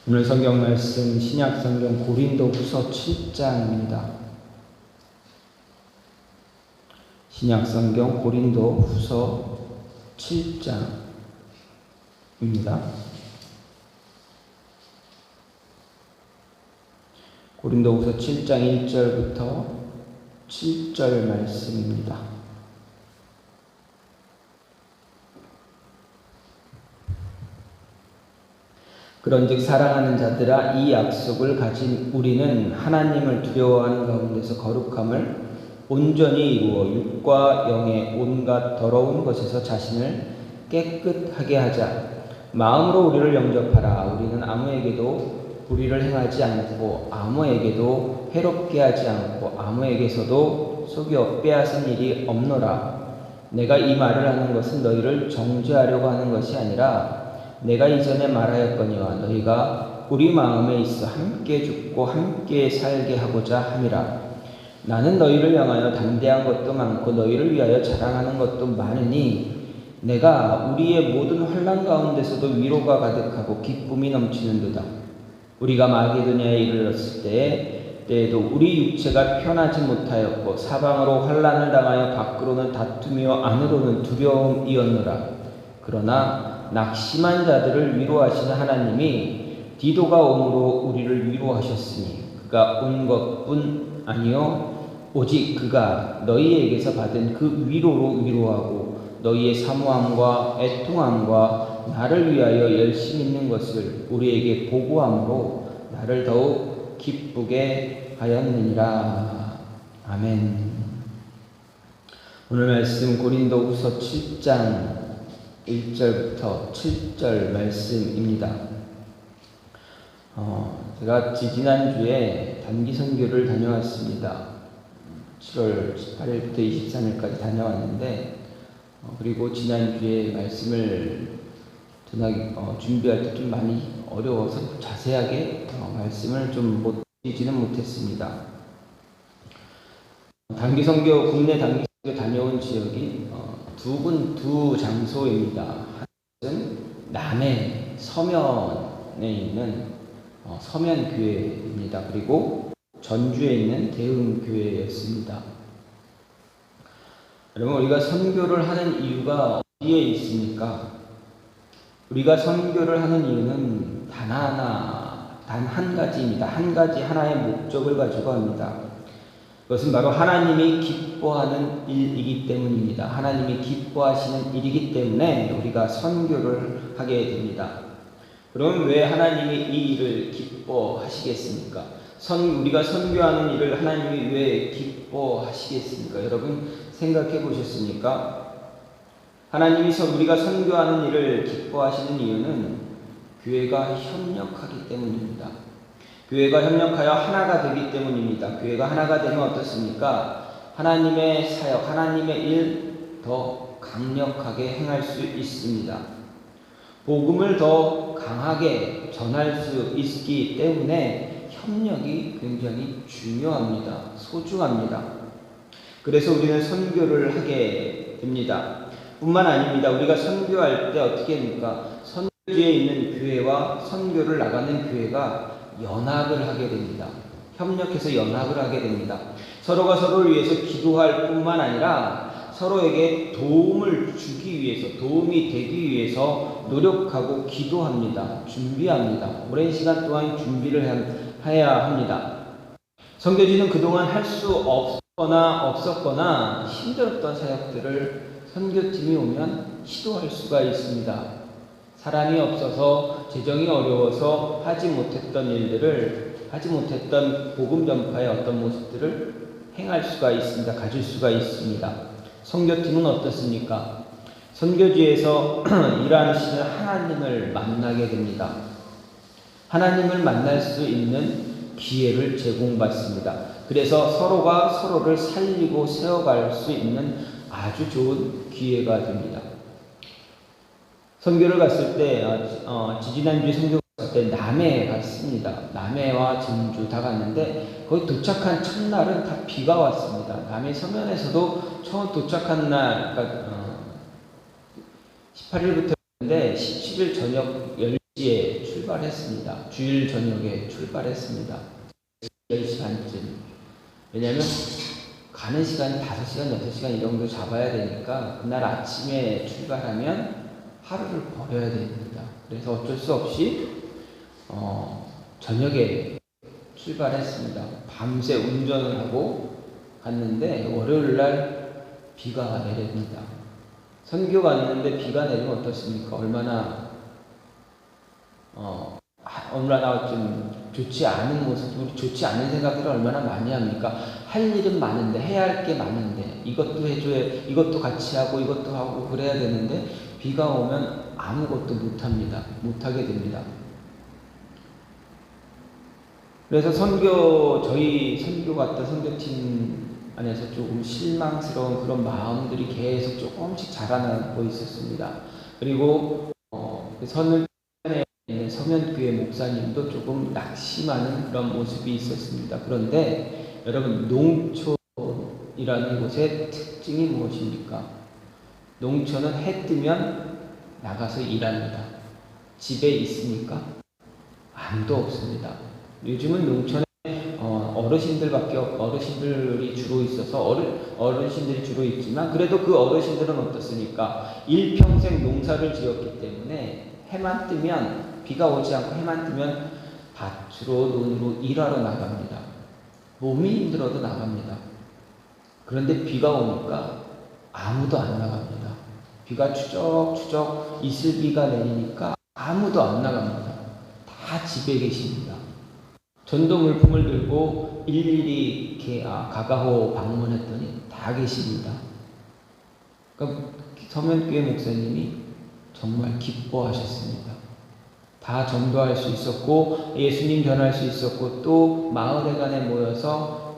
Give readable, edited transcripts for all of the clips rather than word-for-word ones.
오늘 성경 말씀 신약 성경 고린도후서 7장입니다. 신약 성경 고린도후서 7장입니다. 고린도후서 7장 1절부터 7절 말씀입니다. 그런즉 사랑하는 자들아, 이 약속을 가진 우리는 하나님을 두려워하는 가운데서 거룩함을 온전히 이루어 육과 영의 온갖 더러운 것에서 자신을 깨끗하게 하자. 마음으로 우리를 영접하라. 우리는 아무에게도 불의를 행하지 않고 아무에게도 해롭게 하지 않고 아무에게서도 속여 빼앗은 일이 없노라. 내가 이 말을 하는 것은 너희를 정죄하려고 하는 것이 아니라 내가 이전에 말하였거니와 너희가 우리 마음에 있어 함께 죽고 함께 살게 하고자 함이라. 나는 너희를 향하여 담대한 것도 많고 너희를 위하여 자랑하는 것도 많으니 내가 우리의 모든 환난 가운데서도 위로가 가득하고 기쁨이 넘치는도다. 우리가 마게도냐에 이르렀을 때에도 우리 육체가 편하지 못하였고 사방으로 환난을 당하여 밖으로는 다투며 안으로는 두려움이었노라. 그러나 낙심한 자들을 위로하시는 하나님이 디도가 오므로 우리를 위로하셨으니 그가 온 것뿐 아니요 오직 그가 너희에게서 받은 그 위로로 위로하고 너희의 사모함과 애통함과 나를 위하여 열심 있는 것을 우리에게 보고함으로 나를 더욱 기쁘게 하였느니라. 아멘. 오늘 말씀 고린도후서 7장 1절부터 7절 말씀입니다. 제가 지지난주에 단기 선교를 다녀왔습니다. 7월 18일부터 23일까지 다녀왔는데 그리고 지난주에 말씀을 준비할 때 좀 많이 어려워서 자세하게 말씀을 좀 드리지는 못했습니다. 단기 선교, 국내 단기 선교 다녀온 지역이 두 장소입니다. 하나는 남해 서면에 있는 서면교회입니다. 그리고 전주에 있는 대흥교회였습니다. 여러분, 우리가 선교를 하는 이유가 어디에 있습니까? 우리가 선교를 하는 이유는 단 한 가지입니다. 한 가지 하나의 목적을 가지고 합니다. 그것은 바로 하나님이 기뻐하는 일이기 때문입니다. 하나님이 기뻐하시는 일이기 때문에 우리가 선교를 하게 됩니다. 그럼 왜 하나님이 이 일을 기뻐하시겠습니까? 우리가 선교하는 일을 하나님이 왜 기뻐하시겠습니까? 여러분 생각해 보셨습니까? 하나님이 우리가 선교하는 일을 기뻐하시는 이유는 교회가 협력하기 때문입니다. 교회가 협력하여 하나가 되기 때문입니다. 교회가 하나가 되면 어떻습니까? 하나님의 사역, 하나님의 일 더 강력하게 행할 수 있습니다. 복음을 더 강하게 전할 수 있기 때문에 협력이 굉장히 중요합니다. 소중합니다. 그래서 우리는 선교를 하게 됩니다. 뿐만 아닙니다. 우리가 선교할 때 어떻게 합니까? 선교지에 있는 교회와 선교를 나가는 교회가 연합을 하게 됩니다. 협력해서 연합을 하게 됩니다. 서로가 서로를 위해서 기도할 뿐만 아니라 서로에게 도움을 주기 위해서, 도움이 되기 위해서 노력하고 기도합니다. 준비합니다. 오랜 시간 동안 준비를 해야 합니다. 선교지는 그동안 할 수 없었거나 힘들었던 사역들을 선교팀이 오면 시도할 수가 있습니다. 사람이 없어서 재정이 어려워서 하지 못했던 일들을, 하지 못했던 복음 전파의 어떤 모습들을 행할 수가 있습니다. 가질 수가 있습니다. 선교팀은 어떻습니까? 선교지에서 일하시는 하나님을 만나게 됩니다. 하나님을 만날 수 있는 기회를 제공받습니다. 그래서 서로가 서로를 살리고 세워갈 수 있는 아주 좋은 기회가 됩니다. 선교를 갔을 때, 지지난주에 선교 갔을 때 남해에 갔습니다. 남해와 전주 다 갔는데 거기 도착한 첫날은 다 비가 왔습니다. 남해 서면에서도 처음 도착한 날, 18일부터 했는데 17일 저녁 10시에 출발했습니다. 주일 저녁에 출발했습니다. 10시 반쯤. 왜냐면 가는 시간이 5시간, 6시간 이 정도 잡아야 되니까 그날 아침에 출발하면 하루를 버려야 됩니다. 그래서 어쩔 수 없이 저녁에 출발했습니다. 밤새 운전을 하고 갔는데 월요일 날 비가 내립니다. 선교 갔는데 비가 내리면 어떻습니까? 얼마나 좀 좋지 않은 모습, 좋지 않은 생각들을 얼마나 많이 합니까? 할 일은 많은데, 해야 할 게 많은데, 이것도 해줘야, 이것도 같이 하고, 이것도 하고, 그래야 되는데, 비가 오면 아무것도 못합니다. 못하게 됩니다. 그래서 저희 선교 갔다 선교팀 안에서 조금 실망스러운 그런 마음들이 계속 조금씩 자라나고 있었습니다. 그리고, 서면교회 목사님도 조금 낙심하는 그런 모습이 있었습니다. 그런데 여러분, 농촌이라는 곳의 특징이 무엇입니까? 농촌은 해 뜨면 나가서 일합니다. 집에 있습니까? 아무도 없습니다. 요즘은 농촌에 어르신들이 주로 있어서 어르신들이 주로 있지만 그래도 그 어르신들은 어떻습니까? 일평생 농사를 지었기 때문에 해만 뜨면, 비가 오지 않고 해만 뜨면 밭으로 논으로 일하러 나갑니다. 몸이 힘들어도 나갑니다. 그런데 비가 오니까 아무도 안 나갑니다. 비가 추적추적 이슬비가 내리니까 아무도 안 나갑니다. 다 집에 계십니다. 전도 물품을 들고 일일이 가가호 방문했더니 다 계십니다. 그러니까 서면교회 목사님이 정말 기뻐하셨습니다. 다 전도할 수 있었고 예수님 전할 수 있었고 또 마을에 간에 모여서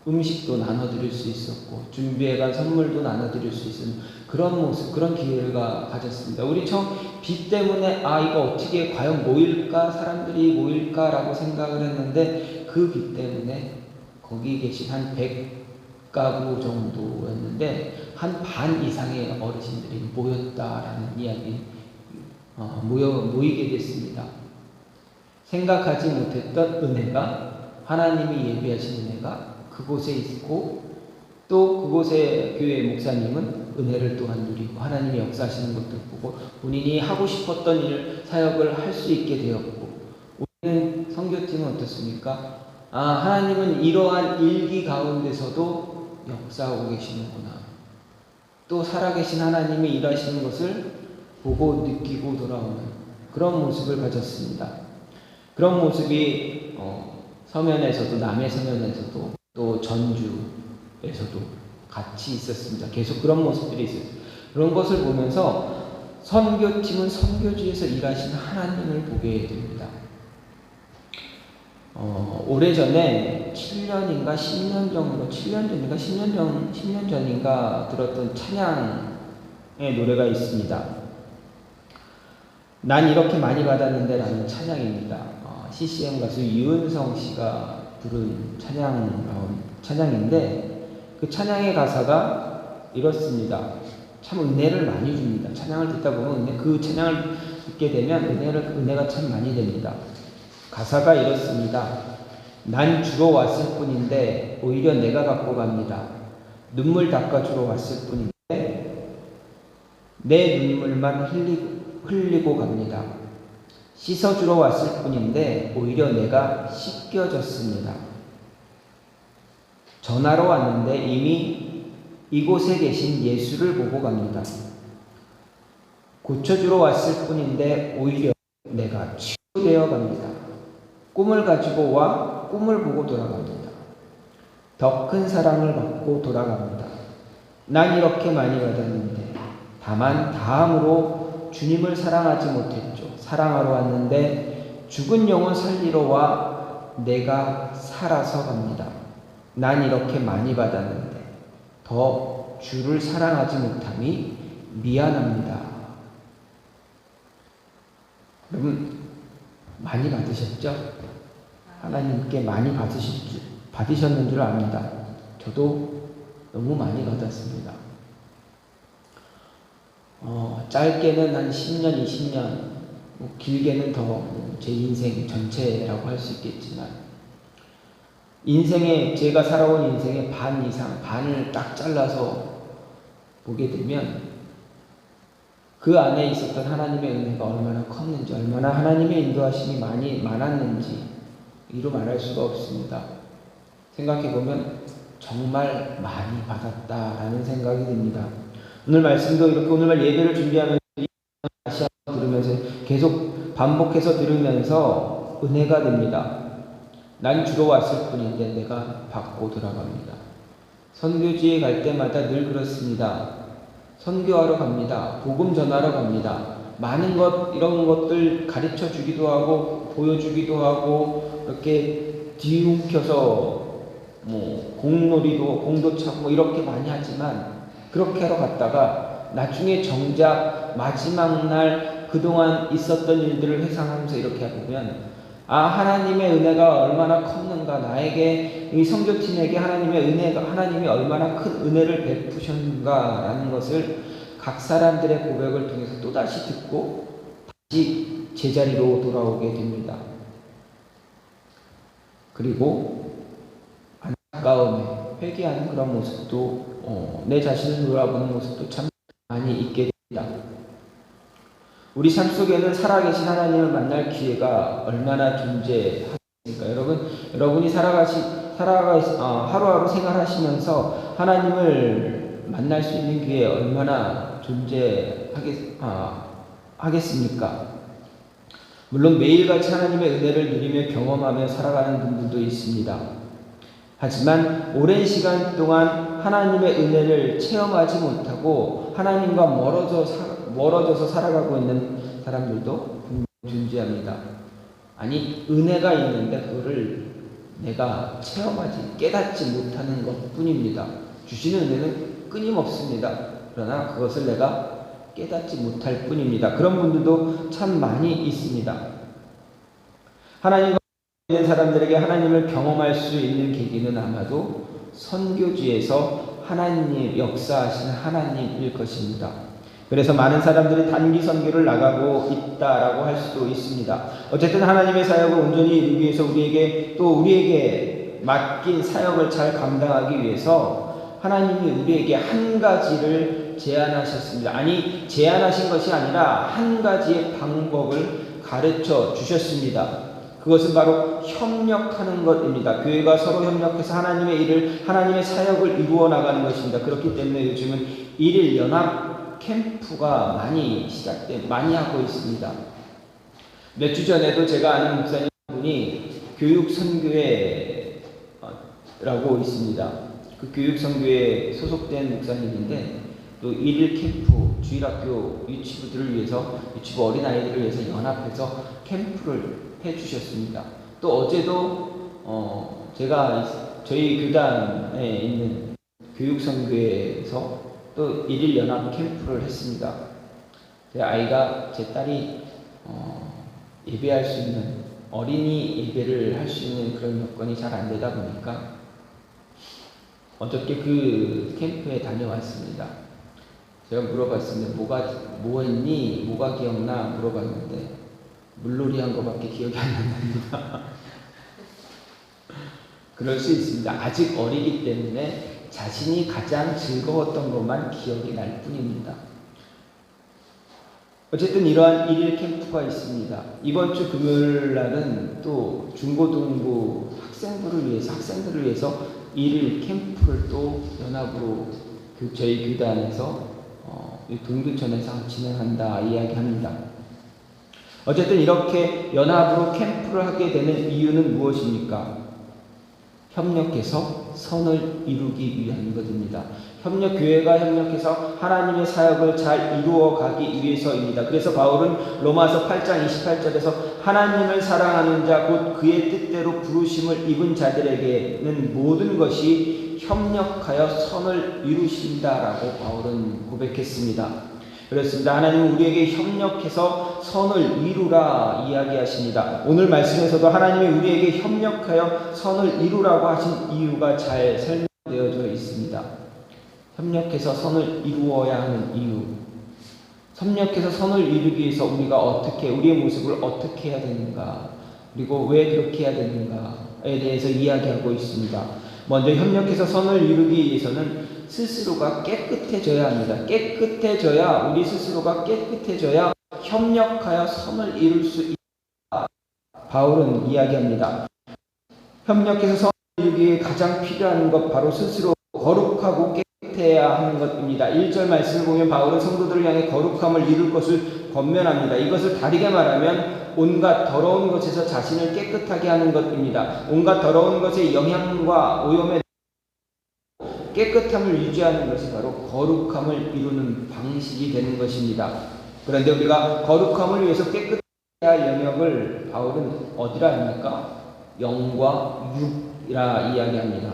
음식도 나눠드릴 수 있었고 준비해간 선물도 나눠드릴 수 있는 그런 모습, 그런 기회가 가졌습니다. 우리 처음 비 때문에 이거 어떻게 과연 모일까? 사람들이 모일까라고 생각을 했는데 그 비 때문에 거기 계신 한 100가구 정도였는데 한 반 이상의 어르신들이 모였다라는 이야기, 모이게 됐습니다. 생각하지 못했던 은혜가, 하나님이 예비하신 은혜가 그곳에 있고 또 그곳의 교회 목사님은 은혜를 또한 누리고 하나님이 역사하시는 것들 보고 본인이 하고 싶었던 사역을 할 수 있게 되었고, 우리는 선교팀은 어떻습니까? 하나님은 이러한 일기 가운데서도 역사하고 계시는구나. 또 살아계신 하나님이 일하시는 것을 보고 느끼고 돌아오는 그런 모습을 가졌습니다. 그런 모습이 서면에서도, 남해 서면에서도 또 전주에서도 같이 있었습니다. 계속 그런 모습들이 있었어요. 그런 것을 보면서 선교팀은 선교지에서 일하시는 하나님을 보게 됩니다. 오래전에 7년인가 10년 정도, 10년 전인가 들었던 찬양의 노래가 있습니다. 난 이렇게 많이 받았는데 라는 찬양입니다. CCM 가수 유은성 씨가 부른 찬양인데 그 찬양의 가사가 이렇습니다. 참 은혜를 많이 줍니다. 찬양을 듣다 보면 그 찬양을 듣게 되면 은혜가 참 많이 됩니다. 가사가 이렇습니다. 난 주러 왔을 뿐인데 오히려 내가 갖고 갑니다. 눈물 닦아주러 왔을 뿐인데 내 눈물만 흘리고 갑니다. 씻어주러 왔을 뿐인데 오히려 내가 씻겨졌습니다. 전하러 왔는데 이미 이곳에 계신 예수를 보고 갑니다. 고쳐주러 왔을 뿐인데 오히려 내가 치유되어 갑니다. 꿈을 가지고 와 꿈을 보고 돌아갑니다. 더 큰 사랑을 받고 돌아갑니다. 난 이렇게 많이 받았는데 다만 다함으로 주님을 사랑하지 못했죠. 사랑하러 왔는데 죽은 영혼 살리러 와 내가 살아서 갑니다. 난 이렇게 많이 받았는데 더 주를 사랑하지 못함이 미안합니다. 여러분 많이 받으셨죠? 하나님께 많이 받으셨는 줄 압니다. 저도 너무 많이 받았습니다. 짧게는 한 10년, 20년 뭐 길게는 더 제 인생 전체라고 할 수 있겠지만, 제가 살아온 인생의 반 이상, 반을 딱 잘라서 보게 되면 그 안에 있었던 하나님의 은혜가 얼마나 컸는지, 얼마나 하나님의 인도하심이 많았는지 이루 말할 수가 없습니다. 생각해보면 정말 많이 받았다라는 생각이 듭니다. 오늘 말씀도 이렇게 오늘 예배를 준비하면서 다시 한번 들으면서 계속 반복해서 들으면서 은혜가 됩니다. 난 주로 왔을 뿐인데 내가 받고 돌아갑니다. 선교지에 갈 때마다 늘 그렇습니다. 선교하러 갑니다. 복음 전하러 갑니다. 많은 이런 것들 가르쳐 주기도 하고 보여주기도 하고 이렇게 뒤움켜서 공도 차고 이렇게 많이 하지만, 그렇게 하러 갔다가 나중에 정작 마지막 날 그동안 있었던 일들을 회상하면서 이렇게 보면, 하나님의 은혜가 얼마나 컸는가, 나에게, 이 선교팀에게 하나님이 얼마나 큰 은혜를 베푸셨는가라는 것을 각 사람들의 고백을 통해서 또다시 듣고 다시 제자리로 돌아오게 됩니다. 그리고 안타까움에 회개하는 그런 모습도, 내 자신을 돌아보는 모습도 참 많이 있게 됩니다. 우리 삶 속에는 살아계신 하나님을 만날 기회가 얼마나 존재하십니까? 여러분이 하루하루 생활하시면서 하나님을 만날 수 있는 기회 얼마나 하겠습니까? 물론 매일같이 하나님의 은혜를 누리며 경험하며 살아가는 분들도 있습니다. 하지만 오랜 시간 동안 하나님의 은혜를 체험하지 못하고 하나님과 멀어져서 살아가고 있는 사람들도 분명히 존재합니다. 아니, 은혜가 있는데 그거를 내가 깨닫지 못하는 것 뿐입니다. 주시는 은혜는 끊임없습니다. 그러나 그것을 내가 깨닫지 못할 뿐입니다. 그런 분들도 참 많이 있습니다. 하나님과 있는 사람들에게 하나님을 경험할 수 있는 계기는 아마도 선교지에서 역사하시는 하나님일 것입니다. 그래서 많은 사람들이 단기 선교를 나가고 있다라고 할 수도 있습니다. 어쨌든 하나님의 사역을 온전히 이루기 위해서 우리에게 맡긴 사역을 잘 감당하기 위해서 하나님이 우리에게 한 가지를 제안하셨습니다. 아니, 제안하신 것이 아니라 한 가지의 방법을 가르쳐 주셨습니다. 그것은 바로 협력하는 것입니다. 교회가 서로 협력해서 하나님의 사역을 이루어 나가는 것입니다. 그렇기 때문에 요즘은 일일 연합 캠프가 많이 하고 있습니다. 몇 주 전에도 제가 아는 목사님 분이 교육선교회라고 있습니다. 그 교육선교회에 소속된 목사님인데, 또 일일 캠프, 주일학교 유치부 어린아이들을 위해서 연합해서 캠프를 해주셨습니다. 또 어제도 저희 교단에 있는 교육선교회에서 또 일일 연합 캠프를 했습니다. 제 딸이 예배할 수 있는, 어린이 예배를 할 수 있는 그런 여건이 잘 안 되다 보니까 어저께 그 캠프에 다녀왔습니다. 제가 물어봤습니다. 뭐 했니? 뭐가 기억나? 물어봤는데 물놀이 한 거밖에 기억이 안 난답니다. 그럴 수 있습니다. 아직 어리기 때문에 자신이 가장 즐거웠던 것만 기억이 날 뿐입니다. 어쨌든 이러한 일일 캠프가 있습니다. 이번 주 금요일 날은 또 중고등부 학생들을 위해서 일일 캠프를 또 연합으로 저희 교단에서 동두천에서 진행한다 이야기합니다. 어쨌든 이렇게 연합으로 캠프를 하게 되는 이유는 무엇입니까? 협력해서 선을 이루기 위한 것입니다. 교회가 협력해서 하나님의 사역을 잘 이루어 가기 위해서입니다. 그래서 바울은 로마서 8장 28절에서 하나님을 사랑하는 자 곧 그의 뜻대로 부르심을 입은 자들에게는 모든 것이 협력하여 선을 이루신다라고 바울은 고백했습니다. 그렇습니다. 하나님은 우리에게 협력해서 선을 이루라 이야기하십니다. 오늘 말씀에서도 하나님이 우리에게 협력하여 선을 이루라고 하신 이유가 잘 설명되어져 있습니다. 협력해서 선을 이루어야 하는 이유. 협력해서 선을 이루기 위해서 우리가 우리의 모습을 어떻게 해야 되는가, 그리고 왜 그렇게 해야 되는가에 대해서 이야기하고 있습니다. 먼저 협력해서 선을 이루기 위해서는 스스로가 깨끗해져야 합니다. 깨끗해져야, 우리 스스로가 깨끗해져야 협력하여 선을 이룰 수 있다. 바울은 이야기합니다. 협력해서 선을 이루기 위해 가장 필요한 것, 바로 스스로 거룩하고 깨끗해야 하는 것입니다. 1절 말씀을 보면 바울은 성도들을 향해 거룩함을 이룰 것을 권면합니다. 이것을 다르게 말하면 온갖 더러운 것에서 자신을 깨끗하게 하는 것입니다. 온갖 더러운 것의 영향과 오염에 깨끗함을 유지하는 것이 바로 거룩함을 이루는 방식이 되는 것입니다. 그런데 우리가 거룩함을 위해서 깨끗해야 할 영역을 바울은 어디라 합니까? 영과 육이라 이야기합니다.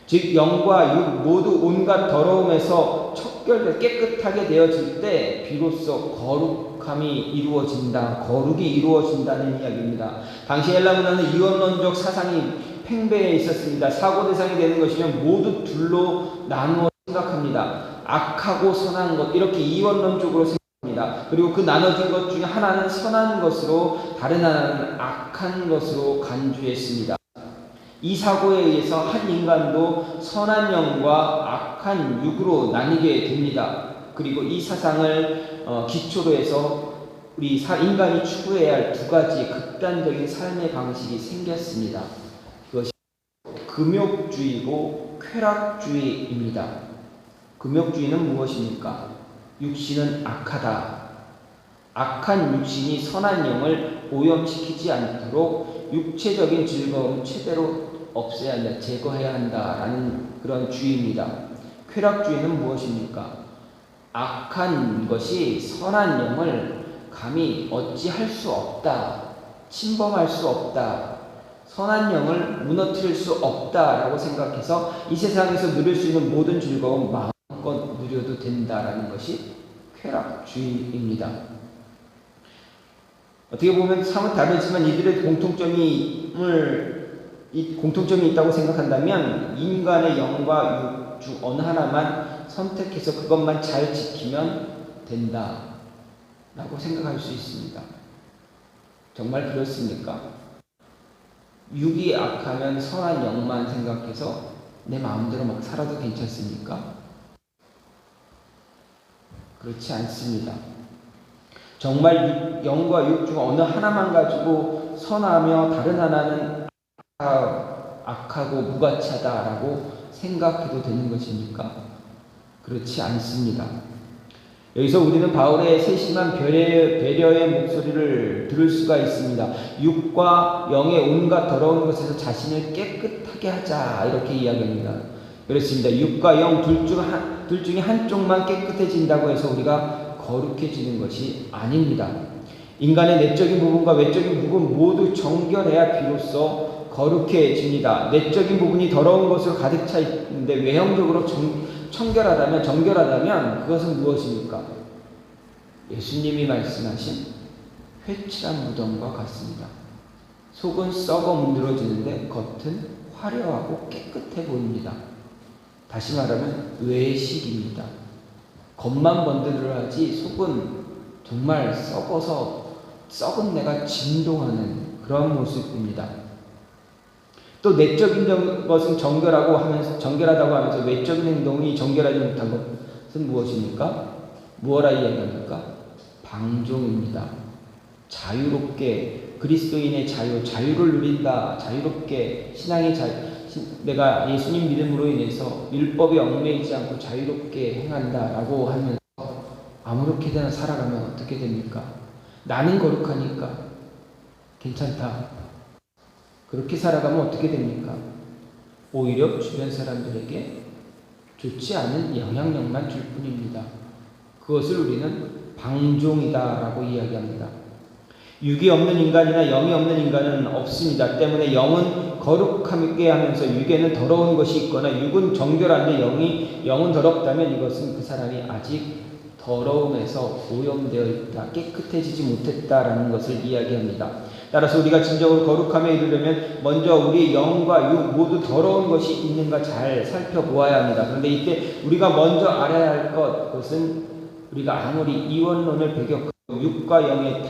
즉 영과 육 모두 온갖 더러움에서 척결돼 깨끗하게 되어질 때 비로소 거룩함이 이루어진다, 거룩이 이루어진다는 이야기입니다. 당시 헬라 문화는 이원론적 사상이 팽배해 있었습니다. 사고 대상이 되는 것이면 모두 둘로 나누어 생각합니다. 악하고 선한 것, 이렇게 이원론적으로 생각합니다. 그리고 그 나눠진 것 중에 하나는 선한 것으로, 다른 하나는 악한 것으로 간주했습니다. 이 사고에 의해서 한 인간도 선한 영과 악한 육으로 나뉘게 됩니다. 그리고 이 사상을 기초로 해서 우리 인간이 추구해야 할 두 가지 극단적인 삶의 방식이 생겼습니다. 그것이 금욕주의고 쾌락주의입니다. 금욕주의는 무엇입니까? 육신은 악하다. 악한 육신이 선한 영을 오염시키지 않도록 육체적인 즐거움을 최대로 없애야 한다, 제거해야 한다라는 그런 주의입니다. 쾌락주의는 무엇입니까? 악한 것이 선한 영을 감히 어찌할 수 없다, 침범할 수 없다, 선한 영을 무너뜨릴 수 없다라고 생각해서 이 세상에서 누릴 수 있는 모든 즐거움 마음껏 누려도 된다라는 것이 쾌락주의입니다. 어떻게 보면 사뭇 다르지만 이들의 공통점이 있다고 생각한다면 인간의 영과 육 중 어느 하나만 선택해서 그것만 잘 지키면 된다 라고 생각할 수 있습니다. 정말 그렇습니까? 육이 악하면 선한 영만 생각해서 내 마음대로 막 살아도 괜찮습니까? 그렇지 않습니다. 정말 영과 육 중 어느 하나만 가지고 선하며 다른 하나는 악하고 무가치하다라고 생각해도 되는 것입니까? 그렇지 않습니다. 여기서 우리는 바울의 세심한 배려의 목소리를 들을 수가 있습니다. 육과 영의 온갖 더러운 것에서 자신을 깨끗하게 하자, 이렇게 이야기합니다. 그렇습니다. 육과 영 둘 중에 한쪽만 깨끗해진다고 해서 우리가 거룩해지는 것이 아닙니다. 인간의 내적인 부분과 외적인 부분 모두 정결해야 비로소 거룩해집니다. 내적인 부분이 더러운 것으로 가득 차 있는데 외형적으로 정결하다면 그것은 무엇입니까? 예수님이 말씀하신 회칠한 무덤과 같습니다. 속은 썩어 문드러지는데 겉은 화려하고 깨끗해 보입니다. 다시 말하면 외식입니다. 겉만 번들어하지 속은 정말 썩어서 썩은 내가 진동하는 그런 모습입니다. 또 내적인 것은 정결하다고 하면서 외적인 행동이 정결하지 못한 것은 무엇입니까? 무엇라 이야기합니까? 방종입니다. 자유롭게 그리스도인의 자유를 누린다, 자유롭게 신앙의 내가 예수님 믿음으로 인해서 율법에 얽매이지 않고 자유롭게 행한다라고 하면서 아무렇게나 살아가면 어떻게 됩니까? 나는 거룩하니까 괜찮다. 그렇게 살아가면 어떻게 됩니까? 오히려 주변 사람들에게 좋지 않은 영향력만 줄 뿐입니다. 그것을 우리는 방종이다라고 이야기합니다. 육이 없는 인간이나 영이 없는 인간은 없습니다. 때문에 영은 거룩하게 하면서 육에는 더러운 것이 있거나 육은 정결한데 영은 더럽다면 이것은 그 사람이 아직 더러움에서 오염되어 있다, 깨끗해지지 못했다라는 것을 이야기합니다. 따라서 우리가 진정으로 거룩함에 이르려면 먼저 우리의 영과 육 모두 더러운 것이 있는가 잘 살펴보아야 합니다. 그런데 이때 우리가 먼저 알아야 할 그것은 우리가 아무리 이원론을 배격하고 육과 영의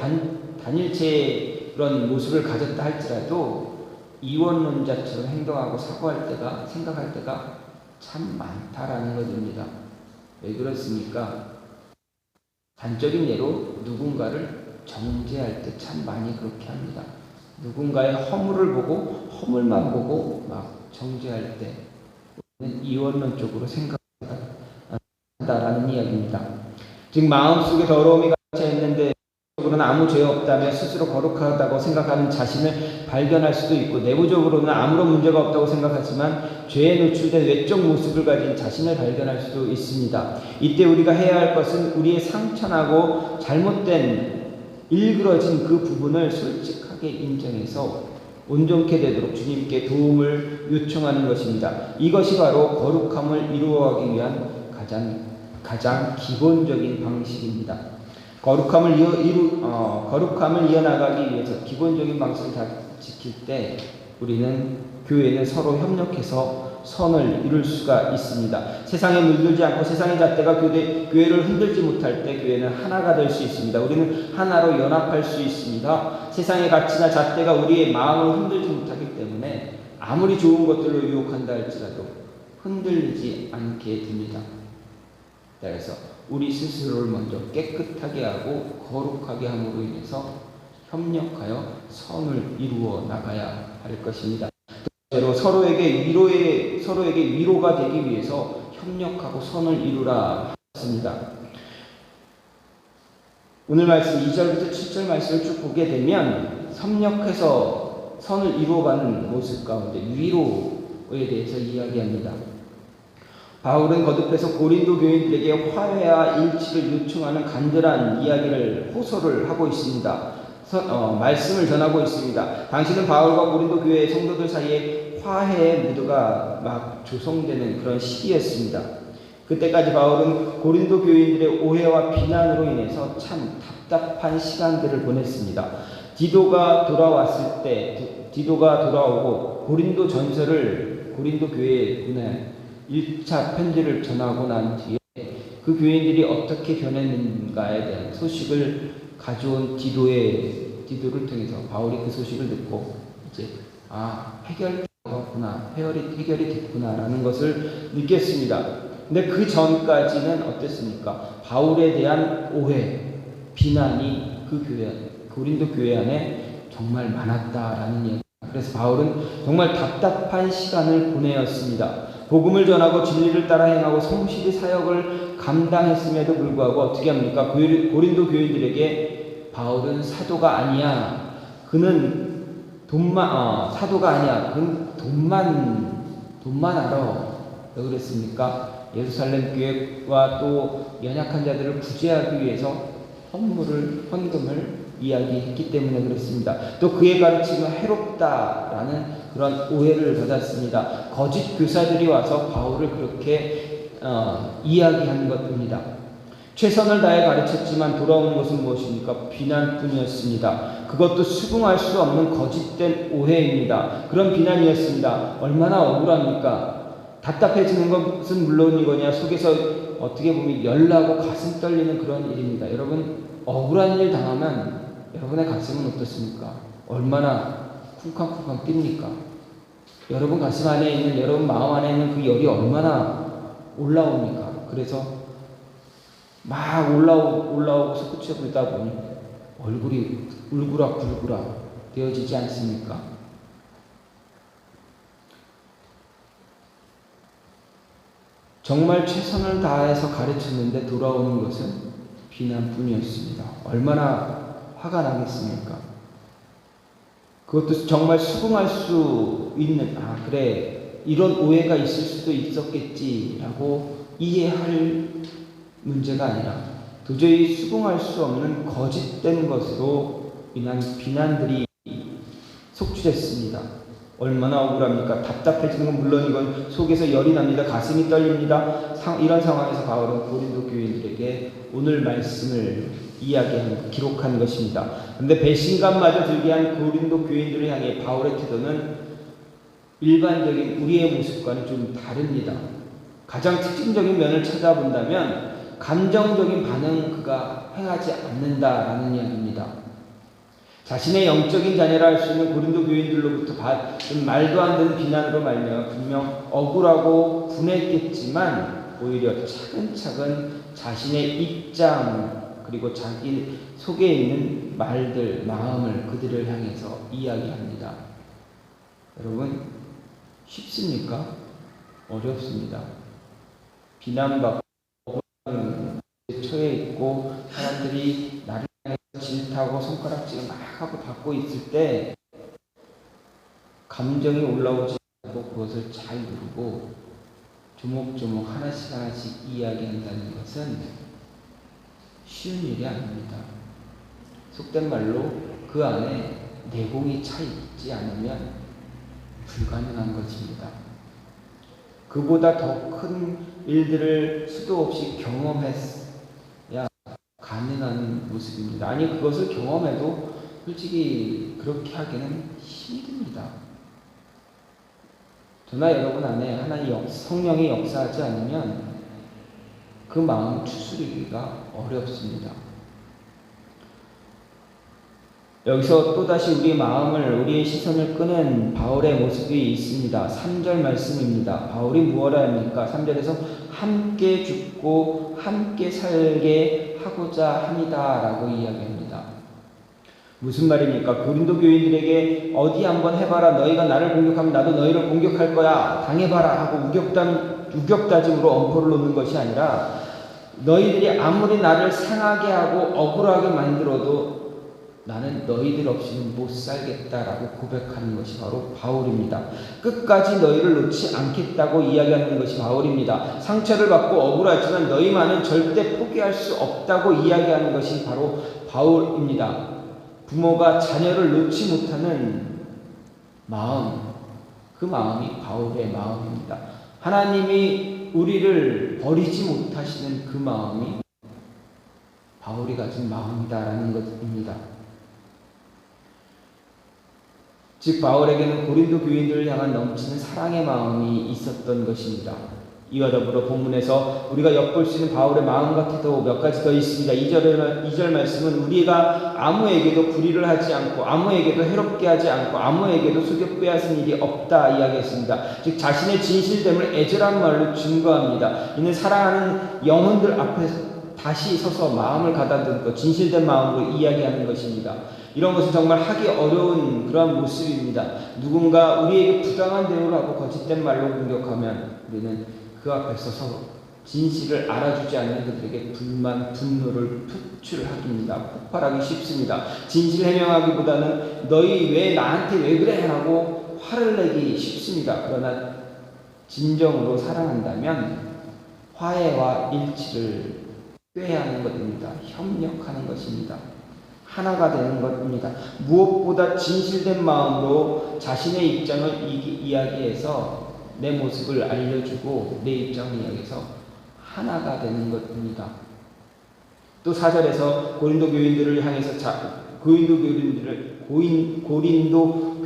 단일체의 그런 모습을 가졌다 할지라도 이원론자처럼 행동하고 사고할 때가, 생각할 때가 참 많다라는 것입니다. 왜 그렇습니까? 단적인 예로 누군가를 정죄할 때 참 많이 그렇게 합니다. 누군가의 허물을 보고 허물만 보고 막 정죄할 때 우리는 이원론 쪽으로 생각한다라는 이야기입니다. 즉 마음속에 더러움이 갇혀 있는데 그러나 아무 죄 없다며 스스로 거룩하다고 생각하는 자신을 발견할 수도 있고, 내부적으로는 아무런 문제가 없다고 생각하지만 죄에 노출된 외적 모습을 가진 자신을 발견할 수도 있습니다. 이때 우리가 해야 할 것은 우리의 상처나고 잘못된 일그러진 그 부분을 솔직하게 인정해서 온전케 되도록 주님께 도움을 요청하는 것입니다. 이것이 바로 거룩함을 이루어가기 위한 가장 기본적인 방식입니다. 거룩함을 이어나가기 위해서 기본적인 방식을 다 지킬 때 우리는 교회는 서로 협력해서 선을 이룰 수가 있습니다. 세상에 물들지 않고 세상의 잣대가 교회를 흔들지 못할 때 교회는 하나가 될 수 있습니다. 우리는 하나로 연합할 수 있습니다. 세상의 가치나 잣대가 우리의 마음을 흔들지 못하기 때문에 아무리 좋은 것들로 유혹한다 할지라도 흔들리지 않게 됩니다. 그래서 우리 스스로를 먼저 깨끗하게 하고 거룩하게 함으로 인해서 협력하여 선을 이루어 나가야 할 것입니다. 둘째로 서로에게 위로가 되기 위해서 협력하고 선을 이루라 했습니다. 오늘 말씀 2절부터 7절 말씀을 쭉 보게 되면 협력해서 선을 이루어가는 모습 가운데 위로에 대해서 이야기합니다. 바울은 거듭해서 고린도 교인들에게 화해와 일치를 요청하는 간절한 이야기를 호소를 하고 있습니다. 말씀을 전하고 있습니다. 당시는 바울과 고린도 교회 성도들 사이에 화해의 무드가 막 조성되는 그런 시기였습니다. 그때까지 바울은 고린도 교인들의 오해와 비난으로 인해서 참 답답한 시간들을 보냈습니다. 디도가 돌아오고 고린도 교회에 보내 1차 편지를 전하고 난 뒤에 그 교인들이 어떻게 변했는가에 대한 소식을 가져온 디도를 통해서 바울이 그 소식을 듣고 이제 해결이 됐구나라는 것을 느꼈습니다. 근데 그 전까지는 어땠습니까? 바울에 대한 오해, 비난이 고린도 교회 안에 정말 많았다라는 얘기. 그래서 바울은 정말 답답한 시간을 보내었습니다. 복음을 전하고 진리를 따라 행하고 성실히 사역을 감당했음에도 불구하고 어떻게 합니까? 고린도 교인들에게 바울은 사도가 아니야. 그는 사도가 아니야. 그는 돈만 알아. 왜 그랬습니까? 예루살렘 교회와 또 연약한 자들을 구제하기 위해서 헌금을 이야기했기 때문에 그렇습니다. 또 그의 가르침은 해롭다라는 그런 오해를 받았습니다. 거짓 교사들이 와서 바울을 그렇게 이야기한 것입니다. 최선을 다해 가르쳤지만 돌아오는 것은 무엇입니까? 비난뿐이었습니다. 그것도 수긍할 수 없는 거짓된 오해입니다. 그런 비난이었습니다. 얼마나 억울합니까? 답답해지는 것은 물론이거니와 속에서 어떻게 보면 열나고 가슴 떨리는 그런 일입니다. 여러분, 억울한 일 당하면 여러분의 가슴은 어떻습니까? 얼마나 쿵쾅쿵쾅 뜁니까? 여러분 가슴 안에 있는, 여러분 마음 안에 있는 그 열이 얼마나 올라옵니까? 그래서 막 올라오고 솟구쳐 불다 보니 얼굴이 울그락불그락 되어지지 않습니까? 정말 최선을 다해서 가르쳤는데 돌아오는 것은 비난뿐이었습니다. 얼마나 화가 나겠습니까? 그것도 정말 수긍할 수 있는, 그래, 이런 오해가 있을 수도 있었겠지라고 이해할 문제가 아니라 도저히 수긍할 수 없는 거짓된 것으로 인한 비난들이 속출했습니다. 얼마나 억울합니까? 답답해지는 건 물론이건 속에서 열이 납니다. 가슴이 떨립니다. 이런 상황에서 바울은 고린도 교인들에게 오늘 말씀을 기록한 것입니다. 그런데 배신감마저 들게 한 고린도 교인들을 향해 바울의 태도는 일반적인 우리의 모습과는 좀 다릅니다. 가장 특징적인 면을 찾아본다면 감정적인 반응 그가 행하지 않는다라는 이야기입니다. 자신의 영적인 자녀라 할 수 있는 고린도 교인들로부터 받은 말도 안 되는 비난으로 말미암아 분명 억울하고 분했겠지만 오히려 차근차근 자신의 입장 그리고 자기 속에 있는 말들, 마음을 그들을 향해서 이야기합니다. 여러분, 쉽습니까? 어렵습니다. 비난받고 처해 있고 사람들이 나를 향해서 질타하고 손가락질을 막 하고 받고 있을 때 감정이 올라오지 않고 그것을 잘 누르고 조목조목 하나씩 하나씩 이야기한다는 것은 쉬운 일이 아닙니다. 속된 말로 그 안에 내공이 차 있지 않으면 불가능한 것입니다. 그보다 더 큰 일들을 수도 없이 경험했어야 가능한 모습입니다. 아니 그것을 경험해도 솔직히 그렇게 하기는 힘듭니다. 저나 여러분 안에 하나님 성령이 역사하지 않으면 그 마음 추스르기가 어렵습니다. 여기서 또다시 우리 마음을, 우리의 시선을 끄는 바울의 모습이 있습니다. 3절 말씀입니다. 바울이 무엇을 합니까? 3절에서 함께 죽고 함께 살게 하고자 합니다 라고 이야기합니다. 무슨 말입니까? 고린도 교인들에게 어디 한번 해봐라. 너희가 나를 공격하면 나도 너희를 공격할 거야. 당해봐라 하고 우격다짐으로 엄포를 놓는 것이 아니라 너희들이 아무리 나를 상하게 하고 억울하게 만들어도 나는 너희들 없이는 못 살겠다라고 고백하는 것이 바로 바울입니다. 끝까지 너희를 놓지 않겠다고 이야기하는 것이 바울입니다. 상처를 받고 억울하지만 너희만은 절대 포기할 수 없다고 이야기하는 것이 바로 바울입니다. 부모가 자녀를 놓지 못하는 마음, 그 마음이 바울의 마음입니다. 하나님이 우리를 버리지 못하시는 그 마음이 바울이 가진 마음이다라는 것입니다. 즉 바울에게는 고린도 교인들을 향한 넘치는 사랑의 마음이 있었던 것입니다. 이와 더불어 본문에서 우리가 엿볼 수 있는 바울의 마음과 태도 몇 가지 더 있습니다. 2절 말씀은 우리가 아무에게도 불의를 하지 않고 아무에게도 해롭게 하지 않고 아무에게도 속여 빼앗은 일이 없다 이야기했습니다. 즉 자신의 진실됨을 애절한 말로 증거합니다. 이는 사랑하는 영혼들 앞에서 다시 서서 마음을 가다듬고 진실된 마음으로 이야기하는 것입니다. 이런 것은 정말 하기 어려운 그러한 모습입니다. 누군가 우리에게 부당한 대우를 하고 거짓된 말로 공격하면 우리는 그 앞에 서서 진실을 알아주지 않는 그들에게 불만, 분노를 표출합니다. 폭발하기 쉽습니다. 진실 해명하기보다는 너희 왜 나한테 왜 그래? 라고 화를 내기 쉽습니다. 그러나 진정으로 사랑한다면 화해와 일치를 꾀하는 것입니다. 협력하는 것입니다. 하나가 되는 것입니다. 무엇보다 진실된 마음으로 자신의 입장을 이야기해서 내 모습을 알려주고 내 입장을 이야기해서 하나가 되는 것입니다. 또 4절에서 고린도 교인들을 향해서 고린도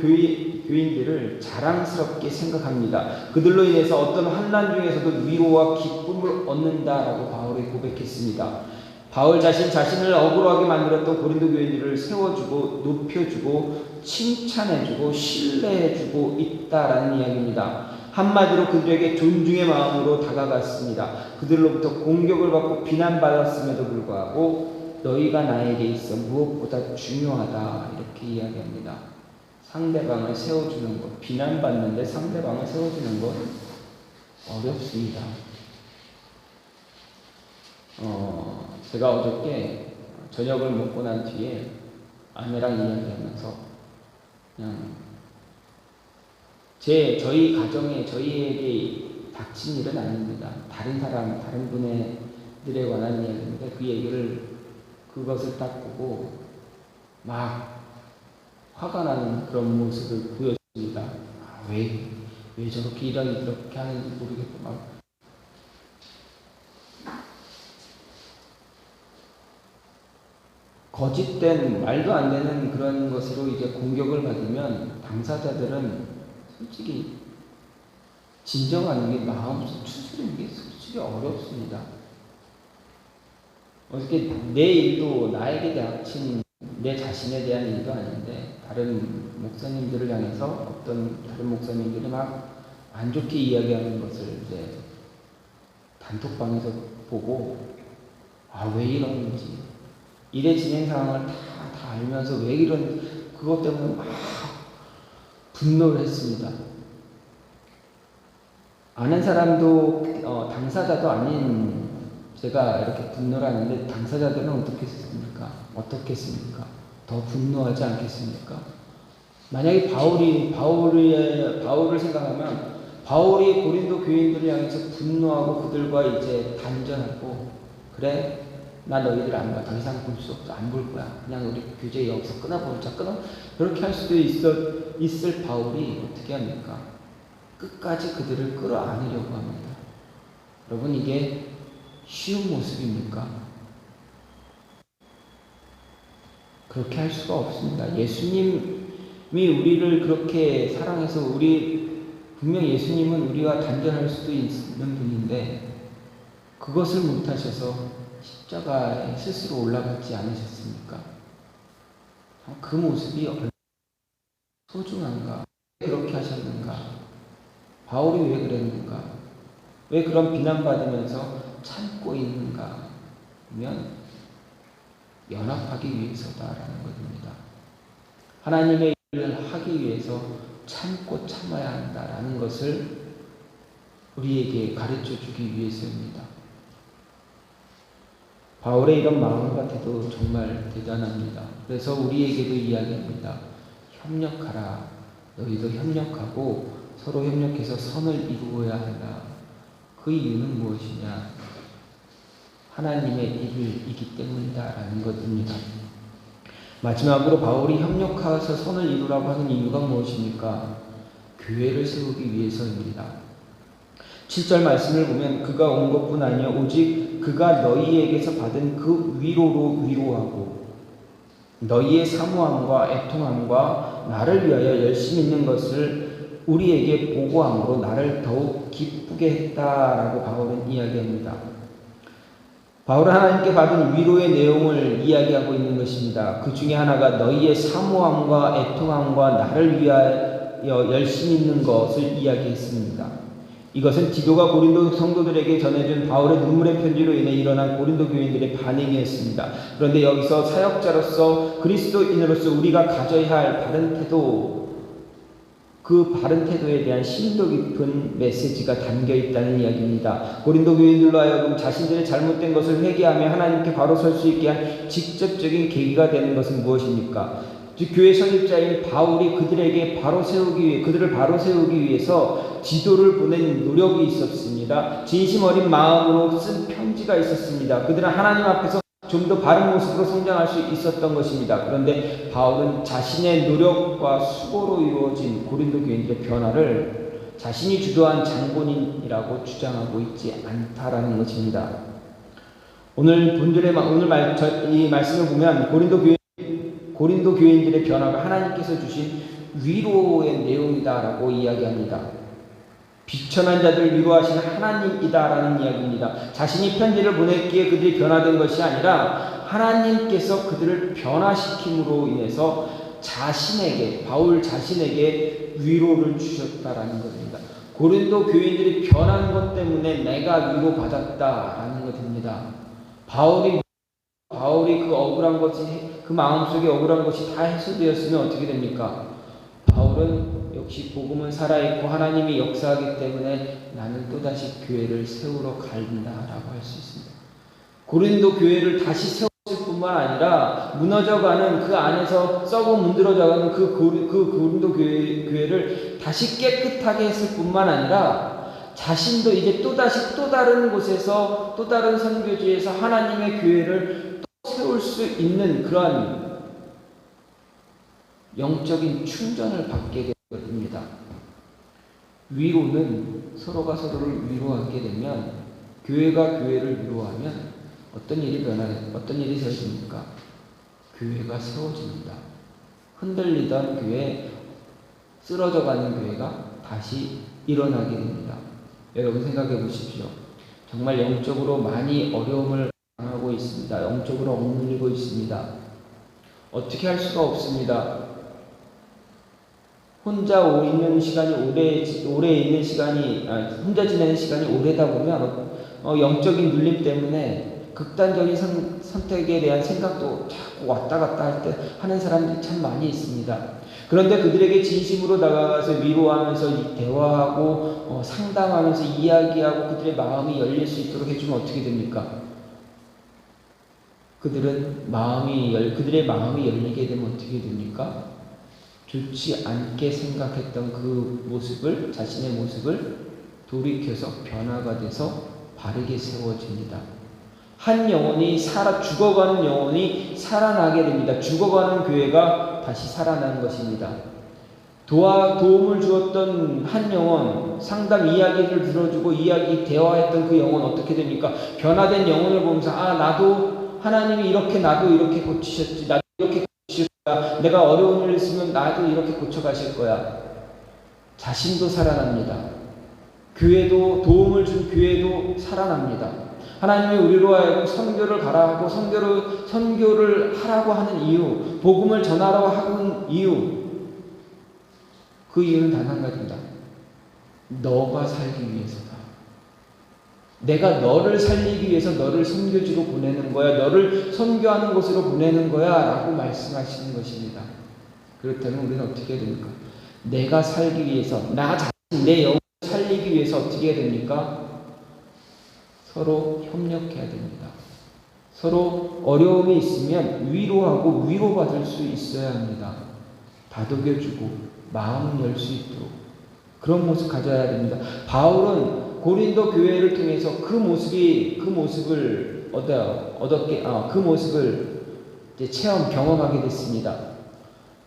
교인들을 자랑스럽게 생각합니다. 그들로 인해서 어떤 환난 중에서도 위로와 기쁨을 얻는다라고 바울이 고백했습니다. 바울 자신을 억울하게 만들었던 고린도 교인들을 세워주고 높여주고 칭찬해주고 신뢰해주고 있다라는 이야기입니다. 한마디로 그들에게 존중의 마음으로 다가갔습니다. 그들로부터 공격을 받고 비난받았음에도 불구하고 너희가 나에게 있어 무엇보다 중요하다 이렇게 이야기합니다. 상대방을 세워주는 것, 비난받는데 상대방을 세워주는 것 어렵습니다. 제가 어저께 저녁을 먹고 난 뒤에 아내랑 이야기하면서 그냥 저희 가정에 저희에게 닥친 일은 아닙니다. 다른 분들에 관한 이야기입니다. 그 얘기를 그것을 딱 보고 막 화가 나는 그런 모습을 보여줍니다. 왜 저렇게 일하기 그렇게 하는지 모르겠고 막 거짓된 말도 안 되는 그런 것으로 이제 공격을 받으면 당사자들은 솔직히 진정하는 게 마음속 추스르는 게 솔직히 어렵습니다. 어떻게 내 일도 나에게 닥친 내 자신에 대한 일도 아닌데 다른 목사님들을 향해서 어떤 다른 목사님들이 막 안 좋게 이야기하는 것을 이제 단톡방에서 보고 왜 이러는지 일의 진행 상황을 다 알면서 왜 이런 그것 때문에 막 분노를 했습니다. 아는 사람도 당사자도 아닌 제가 이렇게 분노를 하는데 당사자들은 어떻겠습니까? 어떻겠습니까? 더 분노하지 않겠습니까? 만약에 바울을 생각하면 바울이 고린도 교인들을 향해서 분노하고 그들과 이제 단전하고 그래 나 너희들 안 봐. 더 이상 볼 수 없어. 안 볼 거야. 그냥 우리 교제 여기서 끊어버리자. 그렇게 할 수도 있을 바울이 어떻게 합니까? 끝까지 그들을 끌어안으려고 합니다. 여러분 이게 쉬운 모습입니까? 그렇게 할 수가 없습니다. 예수님이 우리를 그렇게 사랑해서 분명 예수님은 우리와 단절할 수도 있는 분인데 그것을 못하셔서 십자가에 스스로 올라가지 않으셨습니까? 그 모습이 얼마나 소중한가? 왜 그렇게 하셨는가? 바울이 왜 그랬는가? 왜 그런 비난받으면서 참고 있는가? 하면 연합하기 위해서다라는 것입니다. 하나님의 일을 하기 위해서 참고 참아야 한다라는 것을 우리에게 가르쳐 주기 위해서입니다. 바울의 이런 마음과 태도 정말 대단합니다. 그래서 우리에게도 이야기합니다. 협력하라. 너희도 협력하고 서로 협력해서 선을 이루어야 한다. 그 이유는 무엇이냐? 하나님의 일이기 때문이다라는 것입니다. 마지막으로 바울이 협력해서 선을 이루라고 하는 이유가 무엇입니까? 교회를 세우기 위해서입니다. 7절 말씀을 보면 그가 온 것뿐 아니요 오직 그가 너희에게서 받은 그 위로로 위로하고 너희의 사모함과 애통함과 나를 위하여 열심히 있는 것을 우리에게 보고함으로 나를 더욱 기쁘게 했다라고 바울은 이야기합니다. 바울은 하나님께 받은 위로의 내용을 이야기하고 있는 것입니다. 그 중에 하나가 너희의 사모함과 애통함과 나를 위하여 열심히 있는 것을 이야기했습니다. 이것은 디도가 고린도 성도들에게 전해준 바울의 눈물의 편지로 인해 일어난 고린도 교인들의 반응이었습니다. 그런데 여기서 사역자로서 그리스도인으로서 우리가 가져야 할 바른 태도, 그 바른 태도에 대한 심도 깊은 메시지가 담겨 있다는 이야기입니다. 고린도 교인들로 하여금 자신들의 잘못된 것을 회개하며 하나님께 바로 설 수 있게 한 직접적인 계기가 되는 것은 무엇입니까? 즉 교회 설립자인 바울이 그들을 바로 세우기 위해서 디도를 보낸 노력이 있었습니다. 진심 어린 마음으로 쓴 편지가 있었습니다. 그들은 하나님 앞에서 좀 더 바른 모습으로 성장할 수 있었던 것입니다. 그런데 바울은 자신의 노력과 수고로 이루어진 고린도 교인들의 변화를 자신이 주도한 장본인이라고 주장하고 있지 않다라는 것입니다. 오늘 이 말씀을 보면 고린도 교인들의 변화가 하나님께서 주신 위로의 내용이다라고 이야기합니다. 비천한 자들을 위로하시는 하나님이다라는 이야기입니다. 자신이 편지를 보냈기에 그들이 변화된 것이 아니라 하나님께서 그들을 변화시킴으로 인해서 바울 자신에게 위로를 주셨다라는 것입니다. 고린도 교인들이 변한 것 때문에 내가 위로받았다라는 것입니다. 바울이 그 억울한 것이 그 마음속에 억울한 것이 다 해소되었으면 어떻게 됩니까? 바울은 역시 복음은 살아있고 하나님이 역사하기 때문에 나는 또다시 교회를 세우러 간다라고 할 수 있습니다. 고린도 교회를 다시 세웠을 뿐만 아니라 무너져가는 그 안에서 썩어 문드러져가는 그 고린도 교회를 다시 깨끗하게 했을 뿐만 아니라 자신도 이제 또다시 또 다른 곳에서 또 다른 선교지에서 하나님의 교회를 세울 수 있는 그러한 영적인 충전을 받게 된 것입니다. 위로는 서로가 서로를 위로하게 되면 교회가 교회를 위로하면 어떤 일이 세워집니까? 교회가 세워집니다. 흔들리던 교회, 쓰러져가는 교회가 다시 일어나게 됩니다. 여러분 생각해 보십시오. 정말 영적으로 많이 어려움을 당하고 있습니다. 영적으로 억눌리고 있습니다. 어떻게 할 수가 없습니다. 혼자 있는 시간이 오래 있는 시간이 혼자 지내는 시간이 오래다 보면 영적인 눌림 때문에 극단적인 선택에 대한 생각도 자꾸 왔다 갔다 하는 사람들이 참 많이 있습니다. 그런데 그들에게 진심으로 다가가서 위로하면서 대화하고 상담하면서 이야기하고 그들의 마음이 열릴 수 있도록 해주면 어떻게 됩니까? 그들의 마음이 열리게 되면 어떻게 됩니까? 좋지 않게 생각했던 그 모습을, 자신의 모습을 돌이켜서 변화가 돼서 바르게 세워집니다. 한 영혼이 죽어가는 영혼이 살아나게 됩니다. 죽어가는 교회가 다시 살아나는 것입니다. 도움을 주었던 한 영혼, 상담 이야기를 들어주고 대화했던 그 영혼 어떻게 됩니까? 변화된 영혼을 보면서 나도 하나님이 나도 이렇게 고치셨지, 나도 이렇게 고치실 거야, 내가 어려운 일을 있으면 나도 이렇게 고쳐가실 거야. 자신도 살아납니다. 도움을 준 교회도 살아납니다. 하나님이 우리로 하여금 선교를 가라 하고 선교를 하라고 하는 이유, 복음을 전하라고 하는 이유, 그 이유는 단 한 가지입니다. 너가 살기 위해서다. 내가 너를 살리기 위해서 너를 선교지로 보내는 거야. 너를 선교하는 곳으로 보내는 거야. 라고 말씀하시는 것입니다. 그렇다면 우리는 어떻게 해야 됩니까? 내가 살기 위해서, 나 자신, 내 영혼을 살리기 위해서 어떻게 해야 됩니까? 서로 협력해야 됩니다. 서로 어려움이 있으면 위로하고 위로받을 수 있어야 합니다. 다독여주고 마음 열 수 있도록 그런 모습 가져야 됩니다. 바울은 고린도 교회를 통해서 그 모습을 이제 경험하게 됐습니다.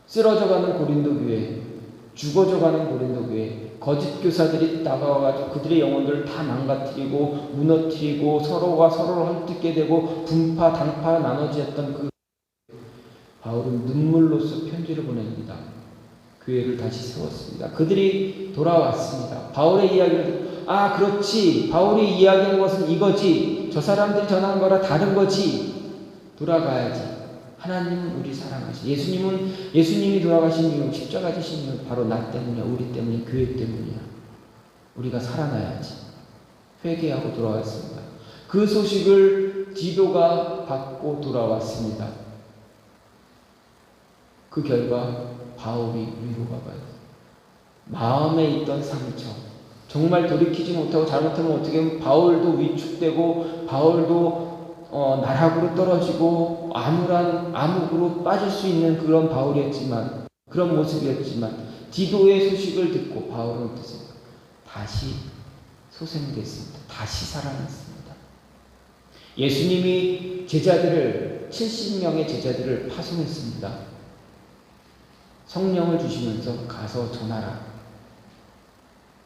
쓰러져가는 고린도 교회, 죽어져가는 고린도 교회, 거짓 교사들이 다가와가지고 그들의 영혼들을 다 망가뜨리고 무너뜨리고 서로가 서로를 헐뜯게 되고 분파 당파 나눠지었던 그 바울은 눈물로써 편지를 보냅니다. 교회를 다시 세웠습니다. 그들이 돌아왔습니다. 바울의 이야기를 그렇지, 바울이 이야기한 것은 이거지, 저 사람들이 전한 거라 다른 거지, 돌아가야지. 하나님은 우리 사랑하시. 예수님이 돌아가신 이유, 십자가 지신 이유 바로 나 때문이야, 우리 때문이야, 교회 때문이야. 우리가 살아나야지. 회개하고 돌아왔습니다. 그 소식을 디도가 받고 돌아왔습니다. 그 결과 바울이 위로가 가요. 마음에 있던 상처, 정말 돌이키지 못하고 잘못하면 어떻게 보면 바울도 위축되고 바울도 나락으로 떨어지고 암흑으로 빠질 수 있는 그런 바울이었지만, 그런 모습이었지만 디도의 소식을 듣고 바울은 어땠습니까? 다시 소생됐습니다. 다시 살아났습니다. 예수님이 70명의 제자들을 파송했습니다. 성령을 주시면서 가서 전하라.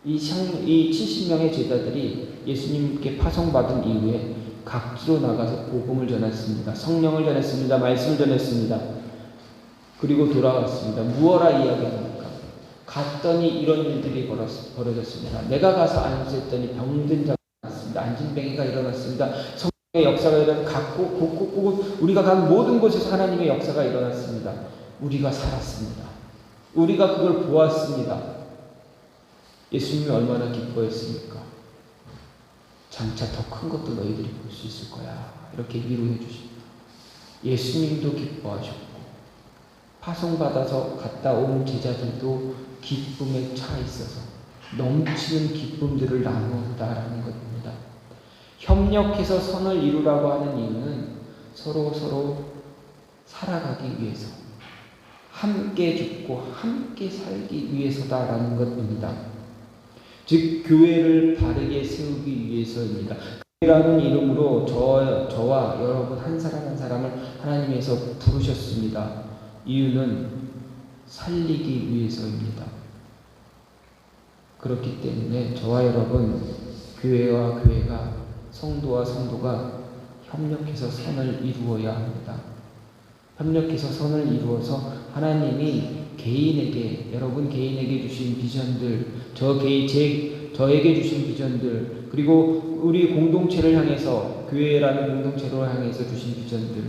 이 70명의 제자들이 예수님께 파송받은 이후에 각지로 나가서 복음을 전했습니다. 성령을 전했습니다. 말씀을 전했습니다. 그리고 돌아왔습니다. 무엇라 이야기합니까? 갔더니 이런 일들이 벌어졌습니다. 내가 가서 안수했더니 병든 자가 일어났습니다. 안진뱅이가 일어났습니다. 성령의 역사가 일어났고 우리가 간 모든 곳에서 하나님의 역사가 일어났습니다. 우리가 살았습니다. 우리가 그걸 보았습니다. 예수님이 얼마나 기뻐했습니까? 장차 더 큰 것도 너희들이 볼 수 있을 거야. 이렇게 위로해 주십니다. 예수님도 기뻐하셨고 파송받아서 갔다 온 제자들도 기쁨에 차 있어서 넘치는 기쁨들을 나누었다라는 것입니다. 협력해서 선을 이루라고 하는 이유는 서로 살아가기 위해서, 함께 죽고 함께 살기 위해서다라는 것입니다. 즉 교회를 바르게 세우기 위해서입니다. 교회라는 이름으로 저와 여러분 한 사람 한 사람을 하나님께서 부르셨습니다. 이유는 살리기 위해서입니다. 그렇기 때문에 저와 여러분, 교회와 교회가, 성도와 성도가 협력해서 선을 이루어야 합니다. 협력해서 선을 이루어서 하나님이 여러분 개인에게 주신 비전들, 저에게 주신 비전들, 그리고 우리 공동체를 향해서, 교회라는 공동체로 향해서 주신 비전들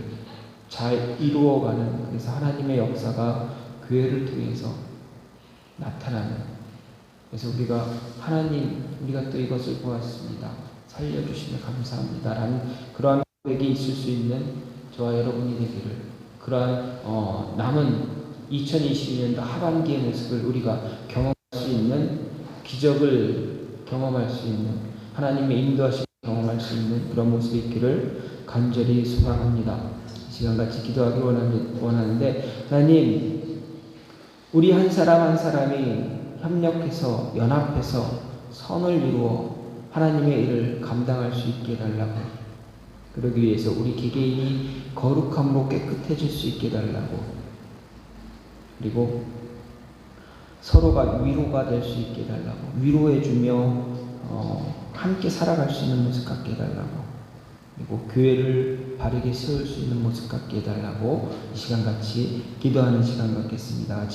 잘 이루어가는, 그래서 하나님의 역사가 교회를 통해서 나타나는, 그래서 우리가 하나님, 우리가 또 이것을 보았습니다, 살려주시면 감사합니다 라는 그러한 고백이 있을 수 있는 저와 여러분이 되기를, 그러한 남은 2022년도 하반기의 모습을 우리가 경험할 수 있는, 기적을 경험할 수 있는, 하나님의 인도하심을 경험할 수 있는 그런 모습이 있기를 간절히 소망합니다. 이 시간 같이 기도하기 원하는데, 하나님, 우리 한 사람 한 사람이 협력해서 연합해서 선을 이루어 하나님의 일을 감당할 수 있게 해달라고, 그러기 위해서 우리 개개인이 거룩함으로 깨끗해질 수 있게 해달라고, 그리고 서로가 위로가 될 수 있게 해달라고, 위로해주며 함께 살아갈 수 있는 모습 갖게 해달라고, 그리고 교회를 바르게 세울 수 있는 모습 갖게 해달라고 이 시간 같이 기도하는 시간 갖겠습니다.